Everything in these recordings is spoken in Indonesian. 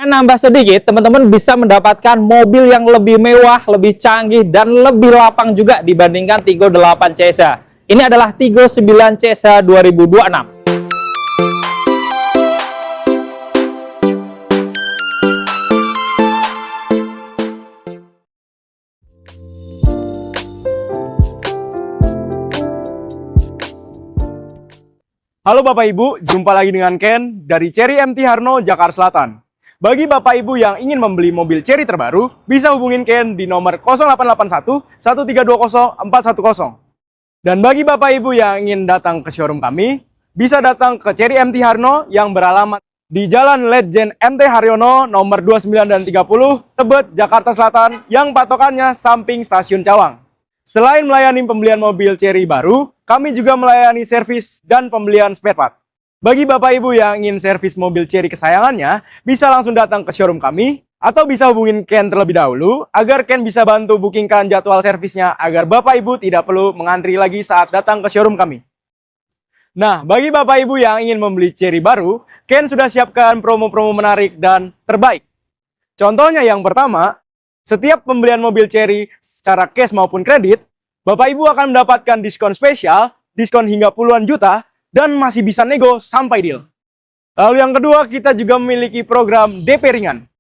Nambah sedikit, teman-teman bisa mendapatkan mobil yang lebih mewah, lebih canggih, dan lebih lapang juga dibandingkan Tigo 8 CSA. Ini adalah Tigo 9 CSA 2026. Halo Bapak Ibu, jumpa lagi dengan Ken dari Cherry MT Harno, Jakarta Selatan. Bagi Bapak Ibu yang ingin membeli mobil Cherry terbaru, bisa hubungin Ken di nomor 0881 1320 410. Dan bagi Bapak Ibu yang ingin datang ke showroom kami, bisa datang ke Cherry MT Harno yang beralamat di Jalan Letjen MT Haryono nomor 29 dan 30, Tebet, Jakarta Selatan, yang patokannya samping Stasiun Cawang. Selain melayani pembelian mobil Cherry baru, kami juga melayani servis dan pembelian spare part. Bagi Bapak Ibu yang ingin servis mobil Cherry kesayangannya, bisa langsung datang ke showroom kami, atau bisa hubungin Ken terlebih dahulu, agar Ken bisa bantu bookingkan jadwal servisnya, agar Bapak Ibu tidak perlu mengantri lagi saat datang ke showroom kami. Nah, bagi Bapak Ibu yang ingin membeli Cherry baru, Ken sudah siapkan promo-promo menarik dan terbaik. Contohnya yang pertama, setiap pembelian mobil Cherry secara cash maupun kredit, Bapak Ibu akan mendapatkan diskon spesial, diskon hingga puluhan juta, dan masih bisa nego sampai deal. Lalu yang kedua, kita juga memiliki program DP ringan.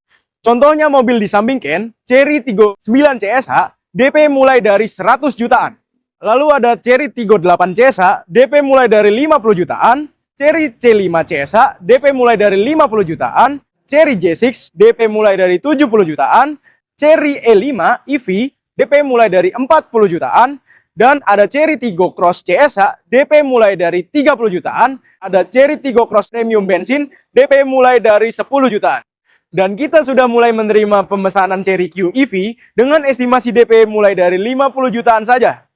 Contohnya mobil di samping Ken, Cherry Tigo 9 CSH, DP mulai dari 100 jutaan. Lalu ada Cherry Tigo 8 CSH, DP mulai dari 50 jutaan, Cherry C5 CSH, DP mulai dari 50 jutaan, Cherry J6, DP mulai dari 70 jutaan, Cherry E5 EV, DP mulai dari 40 jutaan, dan ada Cherry Tigo Cross CSH, DP mulai dari 30 jutaan, ada Cherry Tigo Cross Premium Bensin, DP mulai dari 10 jutaan. Dan kita sudah mulai menerima pemesanan Cherry Q EV dengan estimasi DP mulai dari 50 jutaan saja.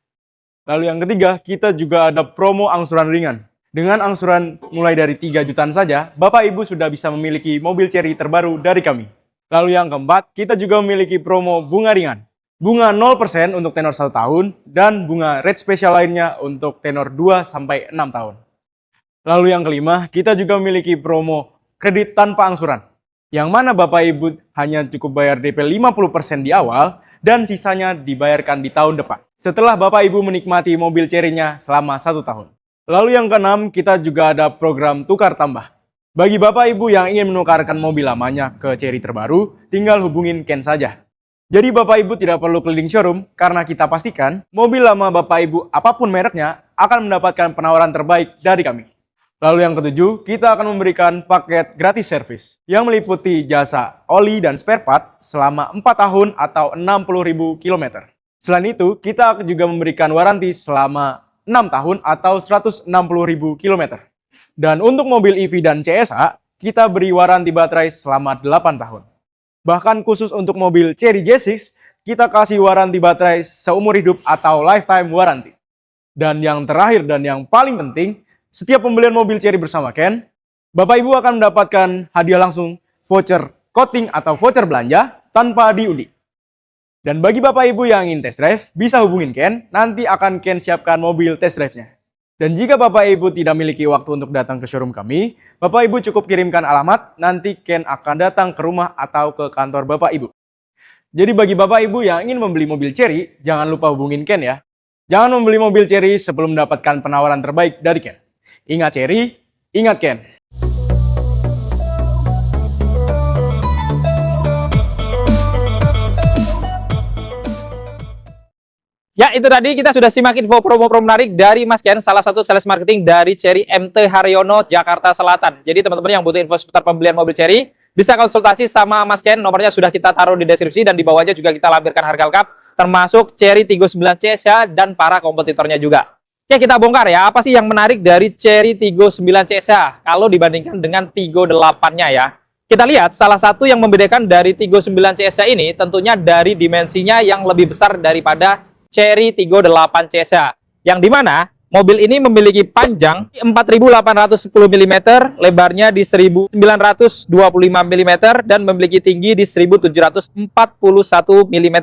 Lalu yang ketiga, kita juga ada promo angsuran ringan. Dengan angsuran mulai dari 3 jutaan saja, Bapak Ibu sudah bisa memiliki mobil Cherry terbaru dari kami. Lalu yang keempat, kita juga memiliki promo bunga ringan. Bunga 0% untuk tenor 1 tahun, dan bunga rate spesial lainnya untuk tenor 2-6 tahun. Lalu yang kelima, kita juga memiliki promo kredit tanpa angsuran. Yang mana Bapak Ibu hanya cukup bayar DP 50% di awal, dan sisanya dibayarkan di tahun depan. Setelah Bapak Ibu menikmati mobil Cherry-nya selama 1 tahun. Lalu yang keenam, kita juga ada program tukar tambah. Bagi Bapak Ibu yang ingin menukarkan mobil lamanya ke Cherry terbaru, tinggal hubungin Ken saja. Jadi Bapak Ibu tidak perlu keliling showroom, karena kita pastikan mobil lama Bapak Ibu apapun mereknya akan mendapatkan penawaran terbaik dari kami. Lalu yang ketujuh, kita akan memberikan paket gratis servis yang meliputi jasa oli dan spare part selama 4 tahun atau 60.000 km. Selain itu, kita juga memberikan waranti selama 6 tahun atau 160.000 km. Dan untuk mobil EV dan CSA, kita beri waranti baterai selama 8 tahun. Bahkan khusus untuk mobil Cherry J6, kita kasih waranti baterai seumur hidup atau lifetime waranti. Dan yang terakhir dan yang paling penting, setiap pembelian mobil Cherry bersama Ken, Bapak Ibu akan mendapatkan hadiah langsung voucher coating atau voucher belanja tanpa diundi. Dan bagi Bapak Ibu yang ingin test drive, bisa hubungin Ken, nanti akan Ken siapkan mobil test drive-nya. Dan jika Bapak Ibu tidak memiliki waktu untuk datang ke showroom kami, Bapak Ibu cukup kirimkan alamat, nanti Ken akan datang ke rumah atau ke kantor Bapak Ibu. Jadi bagi Bapak Ibu yang ingin membeli mobil Cherry, jangan lupa hubungin Ken ya. Jangan membeli mobil Cherry sebelum mendapatkan penawaran terbaik dari Ken. Ingat Cherry, ingat Ken. Ya, itu tadi kita sudah simak info promo-promo menarik dari Mas Ken, salah satu sales marketing dari Cherry MT Haryono, Jakarta Selatan. Jadi teman-teman yang butuh info seputar pembelian mobil Cherry, bisa konsultasi sama Mas Ken, nomornya sudah kita taruh di deskripsi, dan di bawahnya juga kita lampirkan harga lengkap, termasuk Cherry Tigo 9 CSA dan para kompetitornya juga. Oke, kita bongkar ya, apa sih yang menarik dari Cherry Tigo 9 CSA kalau dibandingkan dengan Tigo 8-nya ya. Kita lihat, salah satu yang membedakan dari Tigo 9 CSA ini tentunya dari dimensinya yang lebih besar daripada Cherry Tigo 8 CSA, yang dimana mobil ini memiliki panjang 4.810 mm, lebarnya di 1.925 mm, dan memiliki tinggi di 1.741 mm.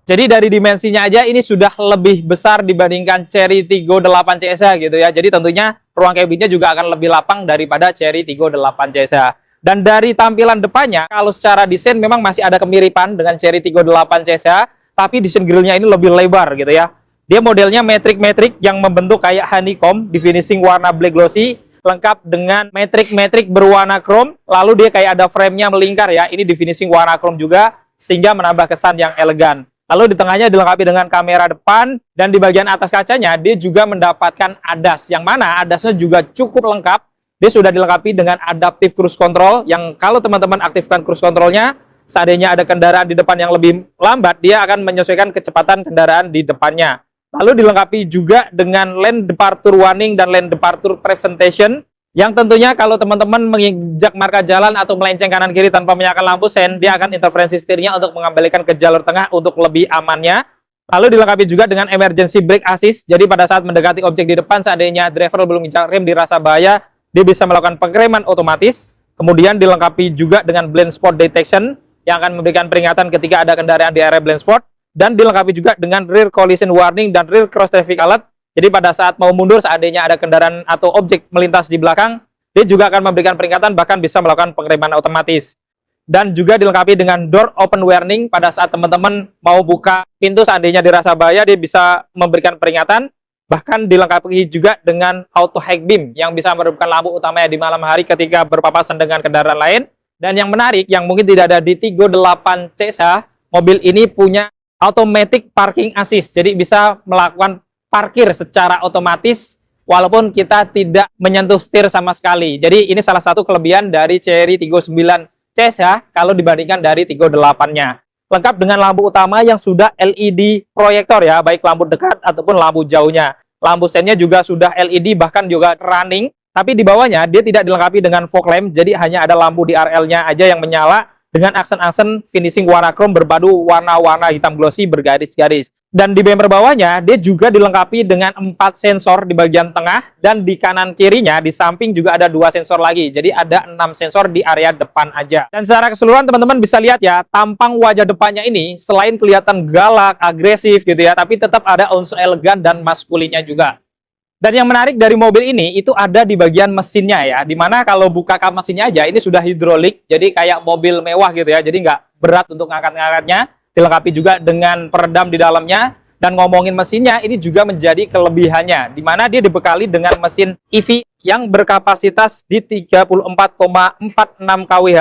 Jadi dari dimensinya aja ini sudah lebih besar dibandingkan Cherry Tigo 8 CSA gitu ya. Jadi tentunya ruang cabinnya juga akan lebih lapang daripada Cherry Tigo 8 CSA. Dan dari tampilan depannya, kalau secara desain memang masih ada kemiripan dengan Cherry Tiggo 8 CSA, tapi desain grillnya ini lebih lebar gitu ya. Dia modelnya metrik-metrik yang membentuk kayak honeycomb di finishing warna black glossy, lengkap dengan metrik-metrik berwarna chrome, lalu dia kayak ada frame-nya melingkar ya, ini di finishing warna chrome juga, sehingga menambah kesan yang elegan. Lalu di tengahnya dilengkapi dengan kamera depan, dan di bagian atas kacanya dia juga mendapatkan ADAS, yang mana ADAS-nya juga cukup lengkap. Dia sudah dilengkapi dengan adaptive cruise control, yang kalau teman-teman aktifkan cruise controlnya, seandainya ada kendaraan di depan yang lebih lambat, dia akan menyesuaikan kecepatan kendaraan di depannya. Lalu dilengkapi juga dengan lane departure warning dan lane departure prevention, yang tentunya kalau teman-teman menginjak marka jalan atau melenceng kanan kiri tanpa menyalakan lampu sen, dia akan interferensi setirnya untuk mengembalikan ke jalur tengah untuk lebih amannya. Lalu dilengkapi juga dengan emergency brake assist, jadi pada saat mendekati objek di depan, seandainya driver belum menginjak rem dirasa bahaya, dia bisa melakukan pengereman otomatis. Kemudian dilengkapi juga dengan blind spot detection yang akan memberikan peringatan ketika ada kendaraan di area blind spot, dan dilengkapi juga dengan rear collision warning dan rear cross traffic alert. Jadi pada saat mau mundur, seandainya ada kendaraan atau objek melintas di belakang, dia juga akan memberikan peringatan, bahkan bisa melakukan pengereman otomatis. Dan juga dilengkapi dengan door open warning, pada saat teman-teman mau buka pintu seandainya dirasa bahaya, dia bisa memberikan peringatan. Bahkan dilengkapi juga dengan auto high beam yang bisa meredupkan lampu utamanya di malam hari ketika berpapasan dengan kendaraan lain. Dan yang menarik, yang mungkin tidak ada di Tiggo 8 CSA, mobil ini punya automatic parking assist. Jadi bisa melakukan parkir secara otomatis walaupun kita tidak menyentuh setir sama sekali. Jadi ini salah satu kelebihan dari Cherry Tiggo 9 CSA kalau dibandingkan dari Tiggo 8-nya. Lengkap dengan lampu utama yang sudah LED proyektor ya, baik lampu dekat ataupun lampu jauhnya. Lampu sennya juga sudah LED, bahkan juga running. Tapi di bawahnya dia tidak dilengkapi dengan fog lamp, jadi hanya ada lampu di RL-nya aja yang menyala dengan aksen-aksen finishing warna chrome berpadu warna-warna hitam glossy bergaris-garis. Dan di bumper bawahnya dia juga dilengkapi dengan 4 sensor di bagian tengah, dan di kanan kirinya di samping juga ada 2 sensor lagi. Jadi ada 6 sensor di area depan aja. Dan secara keseluruhan teman-teman bisa lihat ya, tampang wajah depannya ini selain kelihatan galak, agresif gitu ya, tapi tetap ada unsur elegan dan maskulinnya juga. Dan yang menarik dari mobil ini itu ada di bagian mesinnya ya, dimana kalau buka kap mesinnya aja ini sudah hidrolik, jadi kayak mobil mewah gitu ya, jadi nggak berat untuk ngangkat-ngangkatnya. Dilengkapi juga dengan peredam di dalamnya. Dan ngomongin mesinnya, ini juga menjadi kelebihannya, dimana dia dibekali dengan mesin EV yang berkapasitas di 34,46 kWh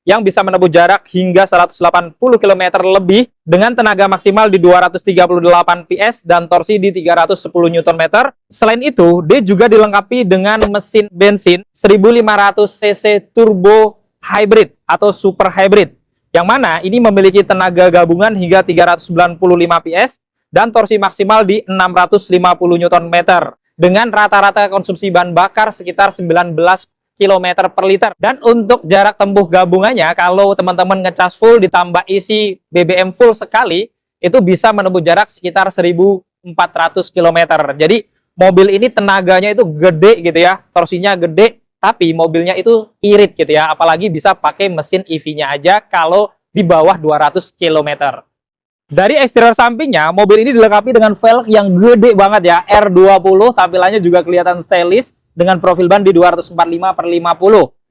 yang bisa menempuh jarak hingga 180 km lebih dengan tenaga maksimal di 238 PS dan torsi di 310 Nm. Selain itu, dia juga dilengkapi dengan mesin bensin 1500 cc turbo hybrid atau super hybrid, yang mana ini memiliki tenaga gabungan hingga 395 PS dan torsi maksimal di 650 Nm dengan rata-rata konsumsi bahan bakar sekitar 19 km per liter. Dan untuk jarak tempuh gabungannya, kalau teman-teman ngecas full ditambah isi BBM full sekali, itu bisa menempuh jarak sekitar 1400 km. Jadi mobil ini tenaganya itu gede gitu ya, torsinya gede, tapi mobilnya itu irit gitu ya, apalagi bisa pakai mesin EV-nya aja kalau di bawah 200 km. Dari eksterior sampingnya, mobil ini dilengkapi dengan velg yang gede banget ya, R20, tampilannya juga kelihatan stylish dengan profil ban di 245/50.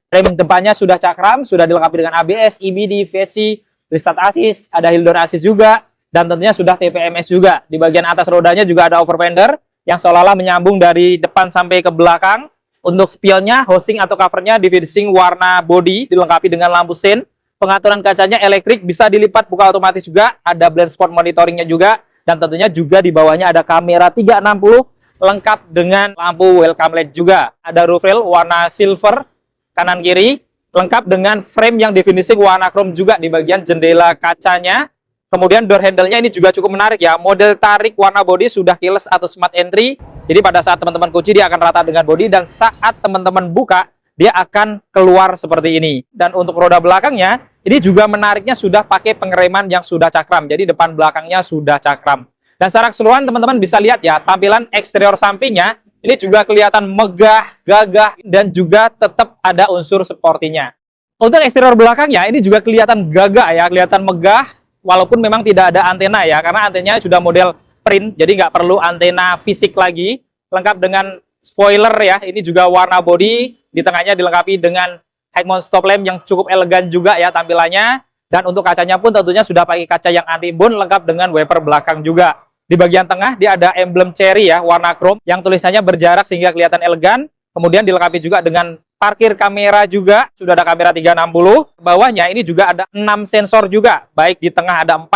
Rem depannya sudah cakram, sudah dilengkapi dengan ABS, EBD, VC, restart assist, ada hill door assist juga, dan tentunya sudah TPMS juga. Di bagian atas rodanya juga ada over fender yang seolah-olah menyambung dari depan sampai ke belakang. Untuk spionnya, housing atau covernya di finishing warna body, dilengkapi dengan lampu sen. Pengaturan kacanya elektrik, bisa dilipat buka otomatis juga, ada blind spot monitoringnya juga, dan tentunya juga di bawahnya ada kamera 360 lengkap dengan lampu welcome LED juga. Ada roof rail warna silver kanan kiri, lengkap dengan frame yang di finishing warna chrome juga di bagian jendela kacanya. Kemudian door handle-nya ini juga cukup menarik ya, model tarik warna body sudah keyless atau smart entry. Jadi pada saat teman-teman kunci dia akan rata dengan body, dan saat teman-teman buka dia akan keluar seperti ini. Dan untuk roda belakangnya ini juga menariknya sudah pakai pengereman yang sudah cakram, jadi depan belakangnya sudah cakram. Dan secara keseluruhan teman-teman bisa lihat ya, tampilan eksterior sampingnya ini juga kelihatan megah, gagah, dan juga tetap ada unsur sportinya. Untuk eksterior belakangnya ini juga kelihatan gagah ya, kelihatan megah, walaupun memang tidak ada antena ya, karena antenanya sudah model print, jadi nggak perlu antena fisik lagi. Lengkap dengan spoiler ya, ini juga warna body, di tengahnya dilengkapi dengan High mount stop lamp yang cukup elegan juga ya tampilannya. Dan untuk kacanya pun tentunya sudah pakai kaca yang anti-bun lengkap dengan wiper belakang juga. Di bagian tengah dia ada emblem Cherry ya, warna chrome yang tulisannya berjarak sehingga kelihatan elegan. Kemudian dilengkapi juga dengan parkir kamera juga, sudah ada kamera 360. Bawahnya ini juga ada 6 sensor juga, baik di tengah ada 4,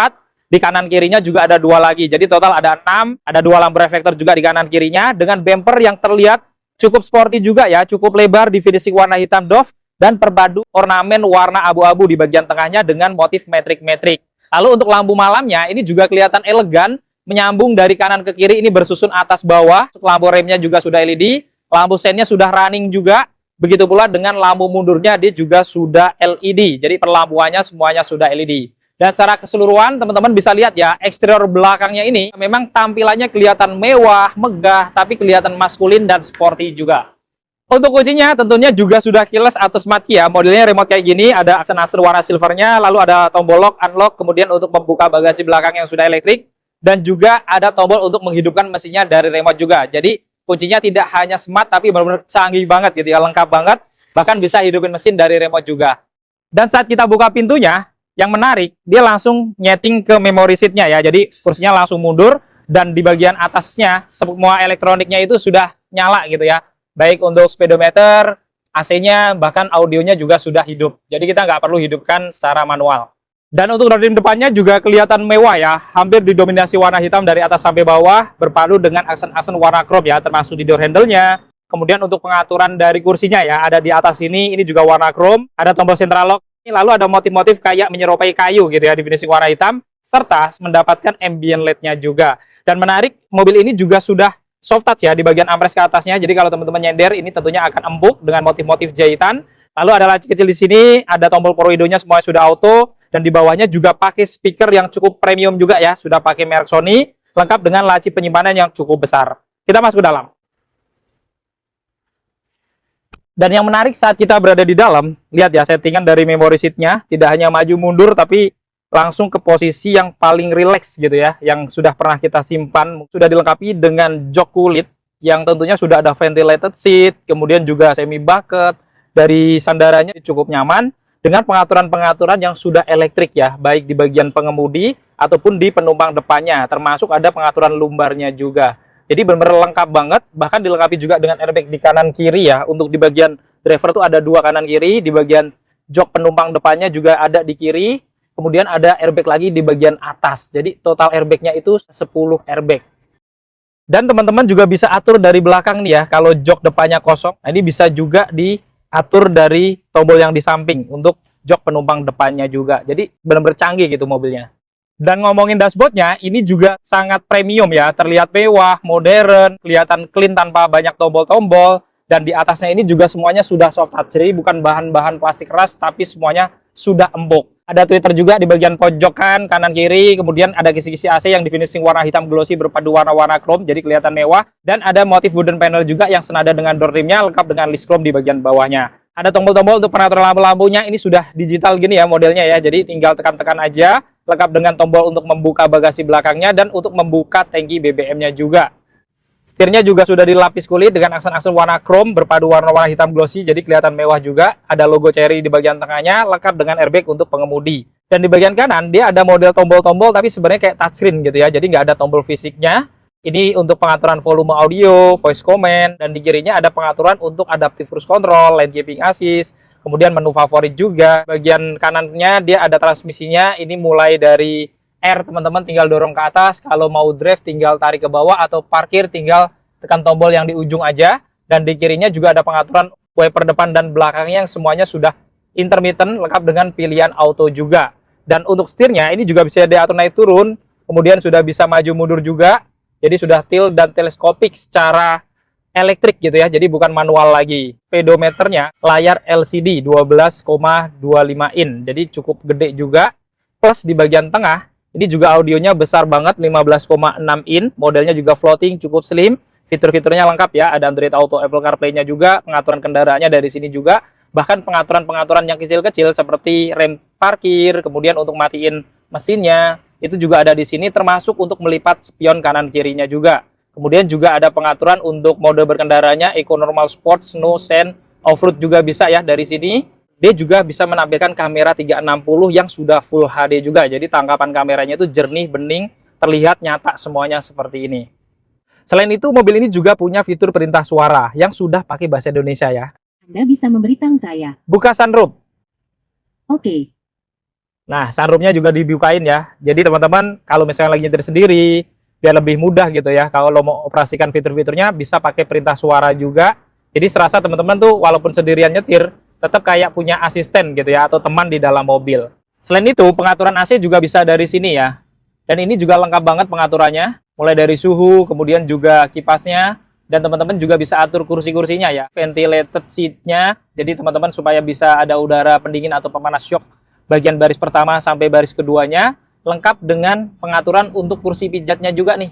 di kanan kirinya juga ada 2 lagi. Jadi total ada 6, ada 2 lampu reflektor juga di kanan kirinya dengan bumper yang terlihat cukup sporty juga ya, cukup lebar di finishing warna hitam doff dan perpadu ornamen warna abu-abu di bagian tengahnya dengan motif metrik-metrik. Lalu untuk lampu malamnya ini juga kelihatan elegan, menyambung dari kanan ke kiri ini bersusun atas bawah. Lampu remnya juga sudah LED, lampu sennya sudah running juga. Begitu pula dengan lampu mundurnya dia juga sudah LED. Jadi perlampuannya semuanya sudah LED. Dan secara keseluruhan teman-teman bisa lihat ya, eksterior belakangnya ini memang tampilannya kelihatan mewah, megah, tapi kelihatan maskulin dan sporty juga. Untuk kuncinya tentunya juga sudah keyless atau smart key ya. Modelnya remote kayak gini, ada aksen-aksen warna silvernya, lalu ada tombol lock, unlock, kemudian untuk membuka bagasi belakang yang sudah elektrik, dan juga ada tombol untuk menghidupkan mesinnya dari remote juga. Jadi kuncinya tidak hanya smart tapi benar-benar canggih banget gitu ya, lengkap banget. Bahkan bisa hidupin mesin dari remote juga. Dan saat kita buka pintunya, yang menarik, dia langsung nyeting ke memory seat-nya ya. Jadi kursinya langsung mundur dan di bagian atasnya semua elektroniknya itu sudah nyala gitu ya. Baik untuk speedometer, AC-nya, bahkan audionya juga sudah hidup. Jadi kita nggak perlu hidupkan secara manual. Dan untuk door trim depannya juga kelihatan mewah ya. Hampir didominasi warna hitam dari atas sampai bawah, berpadu dengan aksen-aksen warna chrome ya, termasuk di door handle-nya. Kemudian untuk pengaturan dari kursinya ya, ada di atas ini juga warna chrome. Ada tombol central lock. Lalu ada motif-motif kayak menyerupai kayu gitu ya, di finishing warna hitam. Serta mendapatkan ambient LED-nya juga. Dan menarik, mobil ini juga sudah soft touch ya di bagian armrest ke atasnya. Jadi kalau teman-teman nyender ini tentunya akan empuk dengan motif-motif jahitan. Lalu ada laci kecil di sini, ada tombol power window-nya semuanya sudah auto dan di bawahnya juga pakai speaker yang cukup premium juga ya, sudah pakai merek Sony, lengkap dengan laci penyimpanan yang cukup besar. Kita masuk ke dalam. Dan yang menarik saat kita berada di dalam, lihat ya settingan dari memory seat-nya, tidak hanya maju mundur tapi langsung ke posisi yang paling rileks gitu ya, yang sudah pernah kita simpan. Sudah dilengkapi dengan jok kulit yang tentunya sudah ada ventilated seat, kemudian juga semi bucket. Dari sandarannya cukup nyaman dengan pengaturan-pengaturan yang sudah elektrik ya, baik di bagian pengemudi ataupun di penumpang depannya, termasuk ada pengaturan lumbarnya juga. Jadi benar-benar lengkap banget, bahkan dilengkapi juga dengan airbag di kanan kiri ya. Untuk di bagian driver tuh ada 2 kanan kiri, di bagian jok penumpang depannya juga ada di kiri. Kemudian ada airbag lagi di bagian atas. Jadi total airbagnya itu 10 airbag. Dan teman-teman juga bisa atur dari belakang nih ya. Kalau jok depannya kosong, nah ini bisa juga diatur dari tombol yang di samping untuk jok penumpang depannya juga. Jadi benar-benar canggih gitu mobilnya. Dan ngomongin dashboardnya, ini juga sangat premium ya. Terlihat mewah, modern, kelihatan clean tanpa banyak tombol-tombol. Dan di atasnya ini juga semuanya sudah soft touch. Jadi bukan bahan-bahan plastik keras, tapi semuanya sudah empuk. Ada tweeter juga di bagian pojokan kanan kiri, kemudian ada kisi-kisi AC yang di finishing warna hitam glossy berpadu warna-warna chrome, jadi kelihatan mewah. Dan ada motif wooden panel juga yang senada dengan door trimnya, lengkap dengan list chrome di bagian bawahnya. Ada tombol-tombol untuk pengaturan lampu-lampunya, ini sudah digital gini ya modelnya ya, jadi tinggal tekan-tekan aja, lengkap dengan tombol untuk membuka bagasi belakangnya dan untuk membuka tangki BBM-nya juga. Setirnya juga sudah dilapis kulit dengan aksen-aksen warna chrome berpadu warna-warna hitam glossy, jadi kelihatan mewah juga. Ada logo Cherry di bagian tengahnya, lengkap dengan airbag untuk pengemudi. Dan di bagian kanan dia ada model tombol-tombol tapi sebenarnya kayak touchscreen gitu ya, jadi nggak ada tombol fisiknya. Ini untuk pengaturan volume audio, voice command, dan di kirinya ada pengaturan untuk adaptive cruise control, lane keeping assist, kemudian menu favorit juga. Bagian kanannya dia ada transmisinya, ini mulai dari R teman-teman tinggal dorong ke atas, kalau mau drive tinggal tarik ke bawah, atau parkir tinggal tekan tombol yang di ujung aja. Dan di kirinya juga ada pengaturan wiper depan dan belakangnya yang semuanya sudah intermittent, lengkap dengan pilihan auto juga. Dan untuk setirnya ini juga bisa diatur naik turun, kemudian sudah bisa maju mundur juga, jadi sudah tilt dan teleskopik secara elektrik gitu ya, jadi bukan manual lagi. Speedometernya layar LCD 12,25 in, jadi cukup gede juga. Plus di bagian tengah ini juga audionya besar banget, 15,6 in, modelnya juga floating, cukup slim, fitur-fiturnya lengkap ya, ada Android Auto, Apple CarPlay-nya juga, pengaturan kendaraannya dari sini juga, bahkan pengaturan-pengaturan yang kecil-kecil seperti rem parkir, kemudian untuk matiin mesinnya, itu juga ada di sini, termasuk untuk melipat spion kanan kirinya juga. Kemudian juga ada pengaturan untuk mode berkendaranya, Eco Normal Sport, Snow, Sand, Off-road juga bisa ya dari sini. dia juga bisa menampilkan kamera 360 yang sudah Full HD juga. Jadi tangkapan kameranya itu jernih, bening, terlihat nyata semuanya seperti ini. Selain itu, mobil ini juga punya fitur perintah suara yang sudah pakai bahasa Indonesia ya. Anda bisa memberitahu saya. Buka sunroof. Oke. Nah, sunroofnya juga dibukain ya. Jadi teman-teman kalau misalnya lagi nyetir sendiri, biar lebih mudah gitu ya. Kalau lo mau operasikan fitur-fiturnya bisa pakai perintah suara juga. Jadi serasa teman-teman tuh walaupun sendirian nyetir, tetap kayak punya asisten gitu ya, atau teman di dalam mobil. Selain itu, pengaturan AC juga bisa dari sini ya. Dan ini juga lengkap banget pengaturannya, mulai dari suhu, kemudian juga kipasnya, dan teman-teman juga bisa atur kursi-kursinya ya. Ventilated seat-nya, jadi teman-teman supaya bisa ada udara pendingin atau pemanas shock bagian baris pertama sampai baris keduanya, lengkap dengan pengaturan untuk kursi pijatnya juga nih.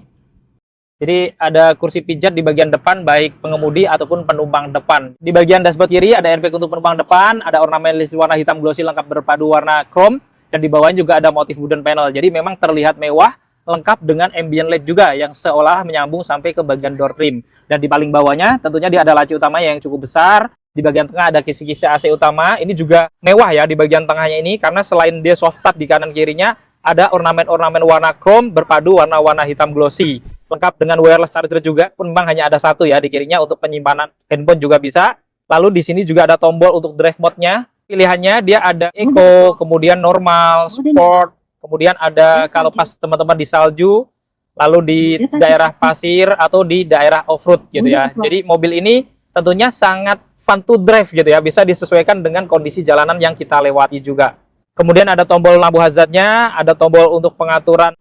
Jadi ada kursi pijat di bagian depan baik pengemudi ataupun penumpang depan. Di bagian dashboard kiri ada airbag untuk penumpang depan, ada ornamen list warna hitam glossy lengkap berpadu warna chrome, dan di bawahnya juga ada motif wooden panel. Jadi memang terlihat mewah, lengkap dengan ambient LED juga yang seolah menyambung sampai ke bagian door trim. Dan di paling bawahnya tentunya dia ada laci utama yang cukup besar. Di bagian tengah ada kisi-kisi AC utama. Ini juga mewah ya di bagian tengahnya ini, karena selain dia soft touch di kanan kirinya, ada ornamen-ornamen warna chrome berpadu warna-warna hitam glossy. Lengkap dengan wireless charger juga, pun memang hanya ada satu ya di kirinya untuk penyimpanan handphone juga bisa. Lalu di sini juga ada tombol untuk drive mode-nya. Pilihannya dia ada eco, kemudian normal, sport, kemudian ada kalau pas teman-teman di salju, lalu di daerah pasir atau di daerah off-road gitu ya. Jadi mobil ini tentunya sangat fun to drive gitu ya, bisa disesuaikan dengan kondisi jalanan yang kita lewati juga. Kemudian ada tombol lampu hazardnya, ada tombol untuk pengaturan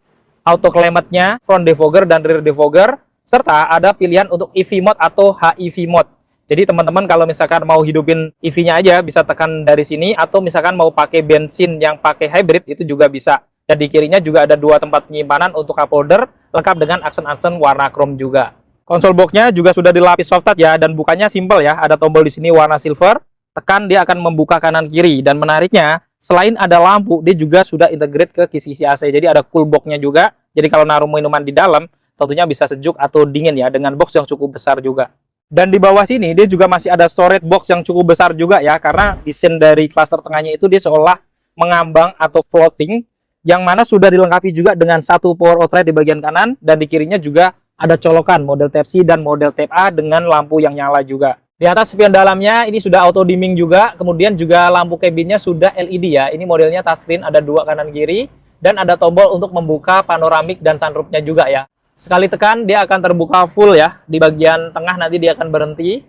auto climate-nya, front defogger dan rear defogger, serta ada pilihan untuk EV mode atau HEV mode. Jadi teman-teman kalau misalkan mau hidupin EV-nya aja bisa tekan dari sini, atau misalkan mau pakai bensin yang pakai hybrid itu juga bisa. Dan di kirinya juga ada dua tempat penyimpanan untuk cup holder, lengkap dengan aksen-aksen warna chrome juga. Konsol box-nya juga sudah dilapis soft touch ya, dan bukanya simple ya. Ada tombol di sini warna silver, tekan dia akan membuka kanan kiri, dan menariknya selain ada lampu, dia juga sudah integrate ke kisi-kisi AC. Jadi ada cool box-nya juga. Jadi kalau naruh minuman di dalam, tentunya bisa sejuk atau dingin ya, dengan box yang cukup besar juga. Dan di bawah sini, dia juga masih ada storage box yang cukup besar juga ya, karena desain dari klaster tengahnya itu dia seolah mengambang atau floating, yang mana sudah dilengkapi juga dengan satu power outlet di bagian kanan, dan di kirinya juga ada colokan model Type-C dan model Type-A dengan lampu yang nyala juga. Di atas spion dalamnya ini sudah auto dimming juga, kemudian juga lampu kabinnya sudah LED ya. Ini modelnya touchscreen, ada dua kanan kiri, dan ada tombol untuk membuka panoramik dan sunroofnya juga ya. Sekali tekan dia akan terbuka full ya, di bagian tengah nanti dia akan berhenti.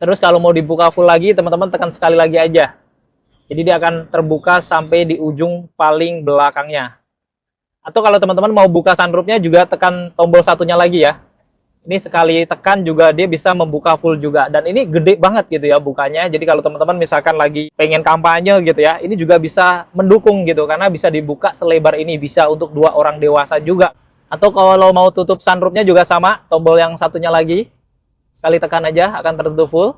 Terus kalau mau dibuka full lagi, teman-teman tekan sekali lagi aja. Jadi dia akan terbuka sampai di ujung paling belakangnya. Atau kalau teman-teman mau buka sunroofnya juga tekan tombol satunya lagi ya. Ini sekali tekan juga dia bisa membuka full juga. Dan ini gede banget gitu ya bukanya. Jadi kalau teman-teman misalkan lagi pengen kampanye gitu ya, ini juga bisa mendukung gitu. Karena bisa dibuka selebar ini, bisa untuk dua orang dewasa juga. Atau kalau mau tutup sunroofnya juga sama, tombol yang satunya lagi. Sekali tekan aja akan tertutup full.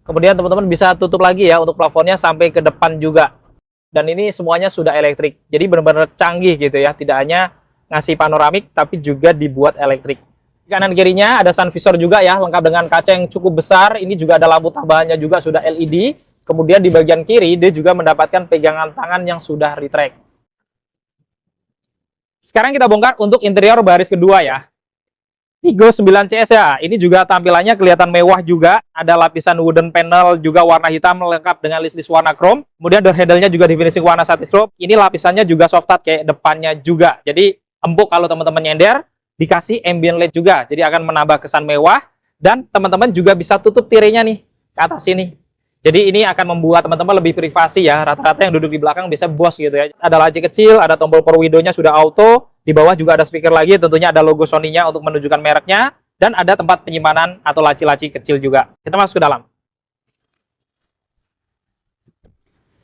Kemudian teman-teman bisa tutup lagi ya untuk plafonnya sampai ke depan juga. Dan ini semuanya sudah elektrik. Jadi benar-benar canggih gitu ya. Tidak hanya ngasih panoramik, tapi juga dibuat elektrik. Kanan kirinya ada sun visor juga ya, lengkap dengan kaca yang cukup besar. Ini juga ada lampu tambahannya juga sudah LED. Kemudian di bagian kiri dia juga mendapatkan pegangan tangan yang sudah retract. Sekarang kita bongkar untuk interior baris kedua ya. Tiggo 9CS ya. Ini juga tampilannya kelihatan mewah juga. Ada lapisan wooden panel juga warna hitam lengkap dengan list-list warna chrome. Kemudian door handle-nya juga di finishing warna satin strobe. Ini lapisannya juga soft touch kayak depannya juga. Jadi empuk kalau teman-teman nyender. Dikasih ambient LED juga, jadi akan menambah kesan mewah. Dan teman-teman juga bisa tutup tirainya nih ke atas sini. Jadi ini akan membuat teman-teman lebih privasi ya. Rata-rata yang duduk di belakang bisa bos gitu ya. Ada laci kecil, ada tombol power window-nya sudah auto. Di bawah juga ada speaker lagi, tentunya ada logo Sony-nya untuk menunjukkan mereknya. Dan ada tempat penyimpanan atau laci-laci kecil juga. Kita masuk ke dalam.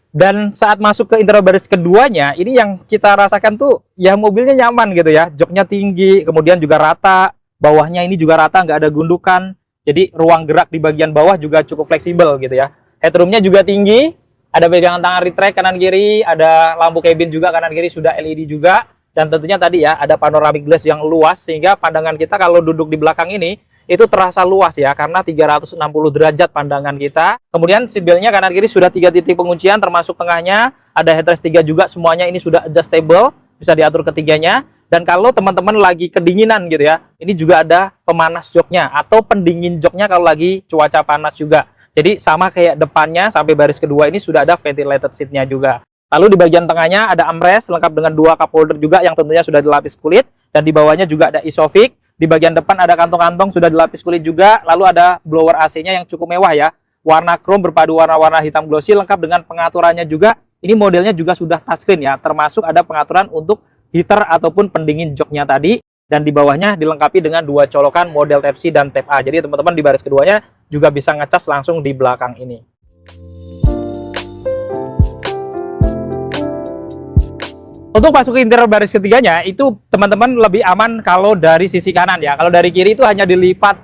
Dan saat masuk ke interior baris keduanya, ini yang kita rasakan tuh ya mobilnya nyaman gitu ya. Joknya tinggi, kemudian juga rata. Bawahnya ini juga rata, nggak ada gundukan. Jadi ruang gerak di bagian bawah juga cukup fleksibel gitu ya. Headroomnya juga tinggi. Ada pegangan tangan retract kanan kiri. Ada lampu cabin juga kanan kiri sudah LED juga. Dan tentunya tadi ya ada panoramic glass yang luas. Sehingga pandangan kita kalau duduk di belakang ini itu terasa luas ya, karena 360 derajat pandangan kita. Kemudian seatbeltnya kanan kiri sudah 3 titik penguncian, termasuk tengahnya. Ada headrest 3 juga, semuanya ini sudah adjustable, bisa diatur ketiganya. Dan kalau teman-teman lagi kedinginan gitu ya, ini juga ada pemanas joknya atau pendingin joknya kalau lagi cuaca panas juga. Jadi sama kayak depannya sampai baris kedua ini sudah ada ventilated seatnya juga. Lalu di bagian tengahnya ada armrest lengkap dengan 2 cup holder juga yang tentunya sudah dilapis kulit. Dan di bawahnya juga ada Isofix. Di bagian depan ada kantong-kantong sudah dilapis kulit juga. Lalu ada blower AC-nya yang cukup mewah ya. Warna chrome berpadu warna-warna hitam glossy lengkap dengan pengaturannya juga. Ini modelnya juga sudah touchscreen ya. Termasuk ada pengaturan untuk heater ataupun pendingin joknya tadi. Dan di bawahnya dilengkapi dengan 2 colokan model Type-C dan Type-A. Jadi teman-teman di baris keduanya juga bisa ngecas langsung di belakang ini. Untuk masuk ke interior baris ketiganya, itu teman-teman lebih aman kalau dari sisi kanan ya. Kalau dari kiri itu hanya dilipat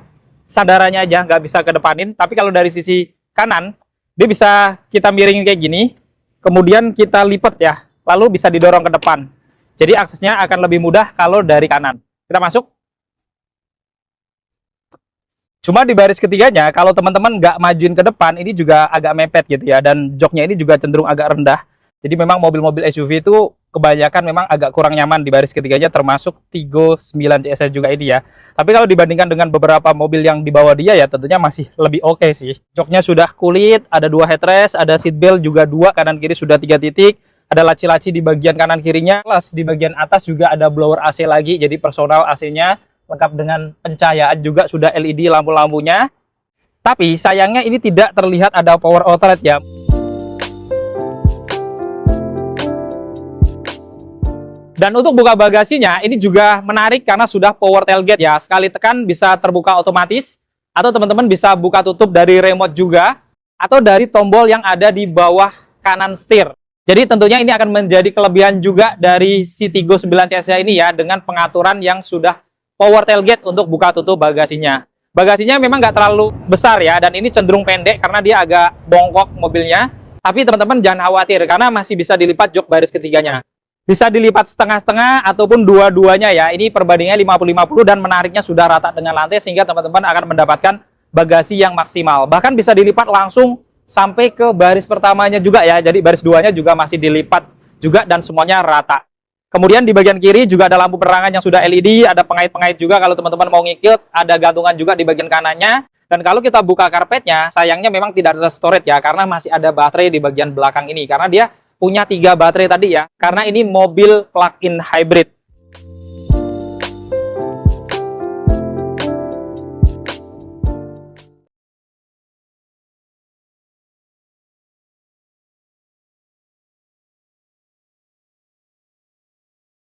sandarannya aja, nggak bisa ke depanin. Tapi kalau dari sisi kanan, dia bisa kita miringin kayak gini, kemudian kita lipat ya, lalu bisa didorong ke depan. Jadi aksesnya akan lebih mudah kalau dari kanan. Kita masuk. Cuma di baris ketiganya, kalau teman-teman nggak majuin ke depan, ini juga agak mepet gitu ya. Dan joknya ini juga cenderung agak rendah. Jadi memang mobil-mobil SUV itu kebanyakan memang agak kurang nyaman di baris ketiganya, termasuk Tigo 9 CSR juga ini ya. Tapi kalau dibandingkan dengan beberapa mobil yang di bawah dia ya tentunya masih lebih oke sih. Joknya sudah kulit, ada 2 headrest, ada seatbelt juga 2, kanan kiri sudah 3 titik. Ada laci-laci di bagian kanan kirinya, plus di bagian atas juga ada blower AC lagi, jadi personal AC-nya lengkap dengan pencahayaan juga sudah LED lampu-lampunya. Tapi sayangnya ini tidak terlihat ada power outlet ya. Dan untuk buka bagasinya ini juga menarik karena sudah power tailgate ya. Sekali tekan bisa terbuka otomatis, atau teman-teman bisa buka tutup dari remote juga, atau dari tombol yang ada di bawah kanan setir. Jadi tentunya ini akan menjadi kelebihan juga dari si Tigo 9 CSR ini ya, dengan pengaturan yang sudah power tailgate untuk buka tutup bagasinya. Bagasinya memang nggak terlalu besar ya, dan ini cenderung pendek karena dia agak bongkok mobilnya. Tapi teman-teman jangan khawatir karena masih bisa dilipat jok baris ketiganya. Bisa dilipat setengah-setengah ataupun dua-duanya ya. Ini perbandingannya 50-50 dan menariknya sudah rata dengan lantai sehingga teman-teman akan mendapatkan bagasi yang maksimal. Bahkan bisa dilipat langsung sampai ke baris pertamanya juga ya. Jadi baris 2-nya juga masih dilipat juga dan semuanya rata. Kemudian di bagian kiri juga ada lampu penerangan yang sudah LED, ada pengait-pengait juga kalau teman-teman mau ngikut, ada gantungan juga di bagian kanannya. Dan kalau kita buka karpetnya, sayangnya memang tidak ada storage ya, karena masih ada baterai di bagian belakang ini. Karena dia punya 3 baterai tadi ya, karena ini mobil plug-in hybrid.